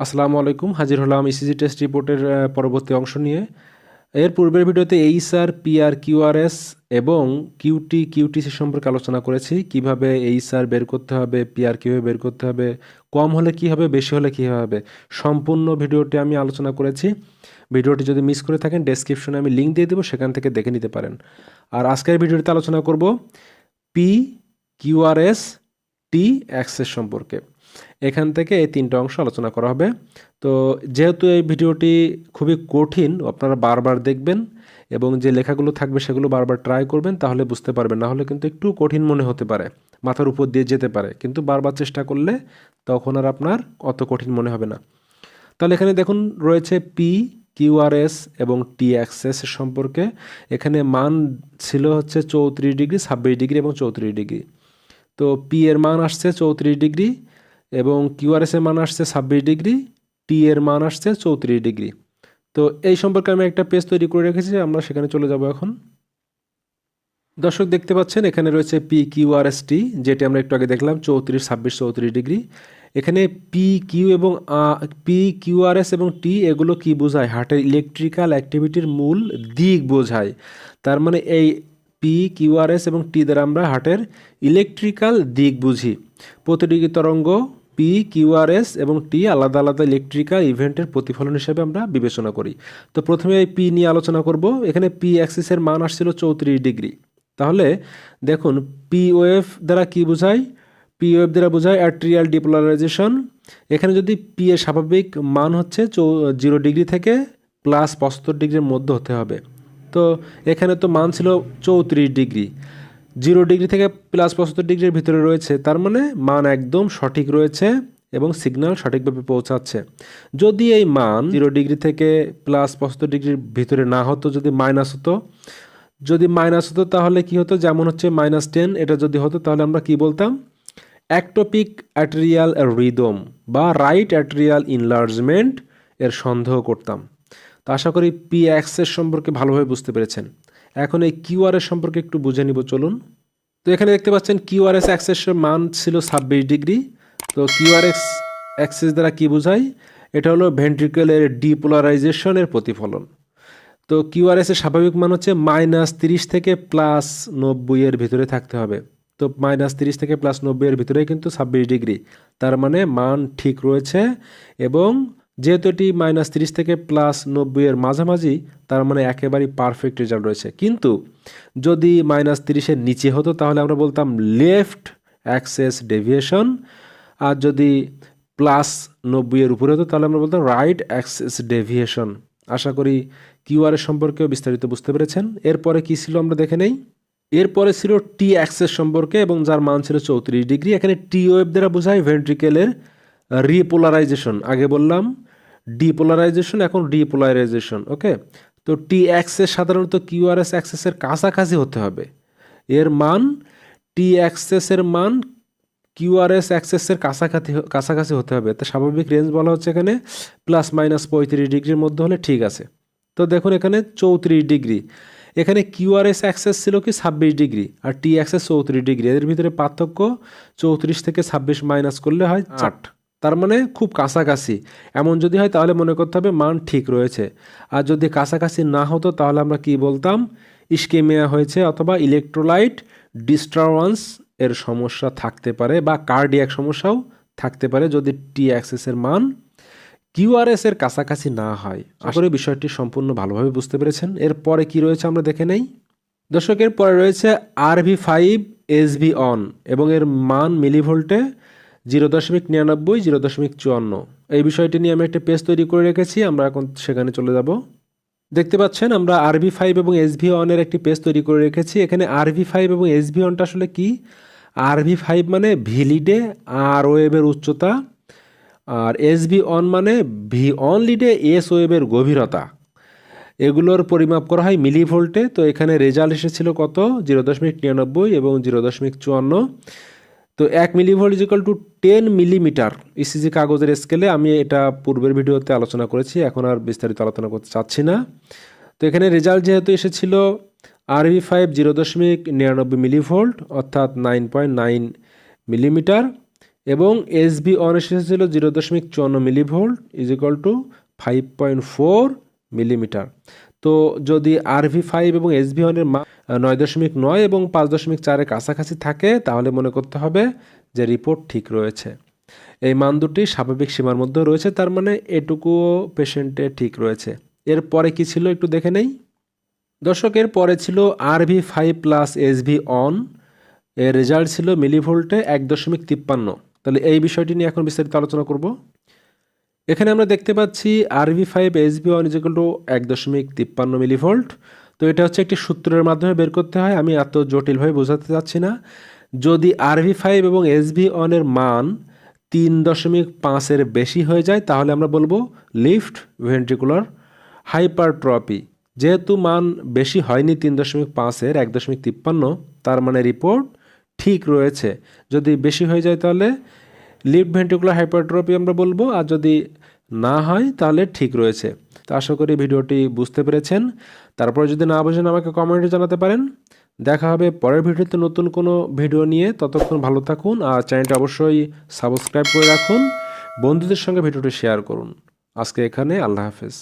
আসসালামু আলাইকুম, হাজির হলাম ইসিজি টেস্ট রিপোর্টের পরবর্তী অংশ নিয়ে। এর পূর্বের ভিডিওতে এইচআর, পিআর, কিউআরএস এবং কিউটিসি সম্পর্কে আলোচনা করেছি। কিভাবে এইচআর বের করতে হবে, পিআর কিভাবে বের করতে হবে, কম হলে কী হবে, বেশি হলে কী হবে, সম্পূর্ণ ভিডিওটি আমি আলোচনা করেছি। ভিডিওটি যদি মিস করে থাকেন ডেসক্রিপশনে আমি লিঙ্ক দিয়ে দেবো, সেখান থেকে দেখে নিতে পারেন। আর আজকের ভিডিওতে আলোচনা করব পি, কিউআরএস, টি অ্যাক্সেস সম্পর্কে। এখান থেকে এই তিনটা অংশ আলোচনা করা হবে। তো যেহেতু এই ভিডিওটি খুবই কঠিন, আপনারা বারবার দেখবেন এবং যে লেখাগুলো থাকবে সেগুলো বারবার ট্রাই করবেন, তাহলে বুঝতে পারবেন। না হলে কিন্তু একটু কঠিন মনে হতে পারে, মাথার উপর দিয়ে যেতে পারে, কিন্তু বারবার চেষ্টা করলে তখন আর আপনার অত কঠিন মনে হবে না। তাহলে এখানে দেখুন রয়েছে পি, কিউআরএস এবং টি অ্যাক্সেস সম্পর্কে। এখানে মান ছিল হচ্ছে 34 ডিগ্রি, 26 ডিগ্রি এবং 34 ডিগ্রি। তো পি এর মান আসছে 34 ডিগ্রি এবং কিউআরএস এর মান আসছে 26 ডিগ্রি, টি এর মান আসছে 34 ডিগ্রি। তো এই সম্পর্কে আমি একটা পেজ তৈরি করে রেখেছি, আমরা সেখানে চলে যাব এখন। দর্শক দেখতে পাচ্ছেন এখানে রয়েছে পি, কিউআরএস, টি, যেটি আমরা একটু আগে দেখলাম 34, 26, 34 ডিগ্রি। এখানে পি, কিউআরএস এবং টি এগুলো কি বোঝায়? হার্টের ইলেকট্রিক্যাল অ্যাক্টিভিটির মূল দিক বোঝায়। তার মানে এই পি, কিউআরএস এবং টি দ্বারা আমরা হার্টের ইলেকট্রিক্যাল দিক বুঝি। প্রতিটি তরঙ্গ পি, কিউআরএস এবং টি আলাদা আলাদা ইলেকট্রিক্যাল ইভেন্টের প্রতিফলন হিসেবে আমরা বিবেচনা করি। তো প্রথমে এই পি নিয়ে আলোচনা করব। এখানে পি অ্যাক্সিসের মান আসছিল 34 ডিগ্রি। তাহলে দেখুন পি ওয়েভ দ্বারা কি বোঝায়? পি ওয়েভ দ্বারা বোঝায় অ্যাট্রিয়াল ডিপোলারাইজেশন। এখানে যদি পি এর স্বাভাবিক মান হচ্ছে 0 ডিগ্রি থেকে +75 ডিগ্রির মধ্যে হতে হবে। তো এখানে তো মান ছিল 34 ডিগ্রি, 0 ডিগ্রি থেকে +75 ডিগ্রির ভিতরে রয়েছে, তার মানে মান একদম সঠিক রয়েছে এবং সিগন্যাল সঠিকভাবে পৌঁছাচ্ছে। যদি এই মান 0 ডিগ্রি থেকে +75 ডিগ্রির ভিতরে না হতো, যদি মাইনাস হতো, তাহলে কি হতো? যেমন হচ্ছে -10, এটা যদি হতো তাহলে আমরা কি বলতাম? অ্যাক্টোপিক অ্যাট্রিয়াল রিদম বা রাইট অ্যাট্রিয়াল ইনলার্জমেন্ট এর সন্দেহ করতাম। তো আশা করি পি অ্যাক্সেস সম্পর্কে ভালোভাবে বুঝতে পেরেছেন। এখন এই কিউআরএস সম্পর্কে একটু বুঝে নিব, চলুন। তো এখানে দেখতে পাচ্ছেন কিউআরএস অ্যাক্সেসের মান ছিল 26 ডিগ্রি। তো কিউআরএস অ্যাক্সেস দ্বারা কি বোঝায়? এটা হলো ভেন্ট্রিকেলের ডিপোলারাইজেশনের প্রতিফলন। তো কিউআরএস এর স্বাভাবিক মান হচ্ছে -30 থেকে +90 এর ভিতরে থাকতে হবে। তো -30 থেকে +90 এর ভিতরে কিন্তু 26 ডিগ্রি, তার মানে মান ঠিক রয়েছে। এবং যেহেতু এটি -30 থেকে +90 এর মাঝামাঝি, তার মানে একেবারেই পারফেক্ট রেজাল্ট রয়েছে। কিন্তু যদি -30 এর নিচে হতো তাহলে আমরা বলতাম লেফট অ্যাক্সেস ডেভিয়েশন, আর যদি +90 এর উপরে হতো তাহলে আমরা বলতাম রাইট অ্যাক্সেস ডেভিয়েশন। আশা করি কিউআর সম্পর্কেও বিস্তারিত বুঝতে পেরেছেন। এরপরে কি ছিল আমরা দেখে নেই। এরপরে ছিল টি অ্যাক্সেস সম্পর্কে এবং যার মান ছিল 34 ডিগ্রি। এখানে টি ওয়েভ দ্বারা বোঝায় ভেন্ট্রিকেলের রিপোলারাইজেশন। আগে বললাম ডিপোলারাইজেশন, এখন রিপোলারাইজেশন। ওকে, তো টি অ্যাক্সেস সাধারণত কিউআরএস অ্যাক্সেসের কাছাকাছি হতে হবে। এর মান, টি অ্যাক্সেসের মান কিউআরএস অ্যাক্সেসের কাছাকাছি হতে হবে। তো স্বাভাবিক রেঞ্জ বলা হচ্ছে এখানে +-35 ডিগ্রির মধ্যে হলে ঠিক আছে। তো দেখুন এখানে 34 ডিগ্রি। এখানে কিউআরএস অ্যাক্সেস ছিল কি 26 ডিগ্রি, আর টি অ্যাক্সেস 34 ডিগ্রি। এদের ভিতরে পার্থক্য 34 থেকে 26 মাইনাস করলে হয় 8। তার মানে খুব কাছাকাছি। এমন যদি হয় তাহলে মনে করতে হবে মান ঠিক রয়েছে। আর যদি কাছাকাছি না হতো তাহলে আমরা কি বলতাম? ইস্কেমিয়া হয়েছে অথবা ইলেকট্রোলাইট ডিস্টারবেন্স এর সমস্যা থাকতে পারে বা কার্ডিয়াক সমস্যাও থাকতে পারে যদি টি অ্যাক্সেসের মান কিউআরএস এর কাছাকাছি না হয়। আশা করি বিষয়টি সম্পূর্ণ ভালোভাবে বুঝতে পেরেছেন। এরপরে কি রয়েছে আমরা দেখে নেই। দর্শকের পরে রয়েছে RV5 SV অন এবং এর মান মিলিভোল্টে 0.99, 0.54। এই বিষয়টি নিয়ে আমি একটা পেজ তৈরি করে রেখেছি, আমরা এখন সেখানে চলে যাব। দেখতে পাচ্ছেন আমরা RV5 এবং SV অনের একটি পেজ তৈরি করে রেখেছি। এখানে RV5 এবং SV অনটা আসলে কি? RV5 মানে ভি লিডে আর ওয়েভের উচ্চতা, আর এসবি অন মানে ভি অন লিডে এস ওয়েভের গভীরতা। এগুলোর পরিমাপ করা হয় মিলিভোল্টে। তো এখানে রেজাল্ট এসেছিল কত? 0.99 এবং 0.54। তো 1 millivolt is equal to 10 millimetre ECG কাগজের স্কেলে। আমি এটা পূর্বের ভিডিওতে আলোচনা করেছি, এখন আর বিস্তারিত আলোচনা করতে চাচ্ছি না। তো এখানে রেজাল্ট যেহেতু এসেছিল RV5 0.99 মিলিভোল্ট অর্থাৎ 9.9 মিলিমিটার, এবং এসবি অন এসেছিল 0.54 millivolt is equal to 5.4 millimetre. তো যদি RV5 এবং এসবি অনের মান 9.9 এবং 5.4-এর কাছাকাছি থাকে তাহলে মনে করতে হবে যে রিপোর্ট ঠিক রয়েছে। এই মান দুটি স্বাভাবিক সীমার মধ্যে রয়েছে, তার মানে এটুকুও পেশেন্টের ঠিক রয়েছে। এরপরে কি ছিল একটু দেখে নেই। দর্শকের পরে ছিল RV5 প্লাস এসভি অন, এর রেজাল্ট ছিল মিলিভোল্টে 1.53। তাহলে এই বিষয়টি নিয়ে এখন বিস্তারিত আলোচনা করব। এখানে আমরা দেখতে পাচ্ছি RV5 SV on is equal to 1.53 millivolt. তো এটা হচ্ছে একটি সূত্রের মাধ্যমে বের করতে হয়, আমি এত জটিলভাবে বোঝাতে চাচ্ছি না। যদি RV5 এবং এসভি অনের মান 3.5-এর বেশি হয়ে যায় তাহলে আমরা বলবো লিফট ভেন্ট্রিকুলার হাইপারট্রপি। যেহেতু মান বেশি হয়নি 3.5-এর 1.53, তার মানে রিপোর্ট ঠিক রয়েছে। যদি বেশি হয়ে যায় তাহলে লিফট ভেন্ট্রিকুলার হাইপারট্রপি আমরা বলবো, আর যদি না হয় তাহলে ঠিক রয়েছে। তো আশা করি ভিডিওটি বুঝতে পেরেছেন। তারপরে যদি না বোঝেন আমাকে কমেন্টে জানাতে পারেন। দেখা হবে পরের ভিডিওতে নতুন কোনো ভিডিও নিয়ে। ততক্ষণ ভালো থাকুন আর চ্যানেলটা অবশ্যই সাবস্ক্রাইব করে রাখুন। বন্ধুদের সঙ্গে ভিডিওটি শেয়ার করুন। আজকে এখানে, আল্লাহ হাফেজ।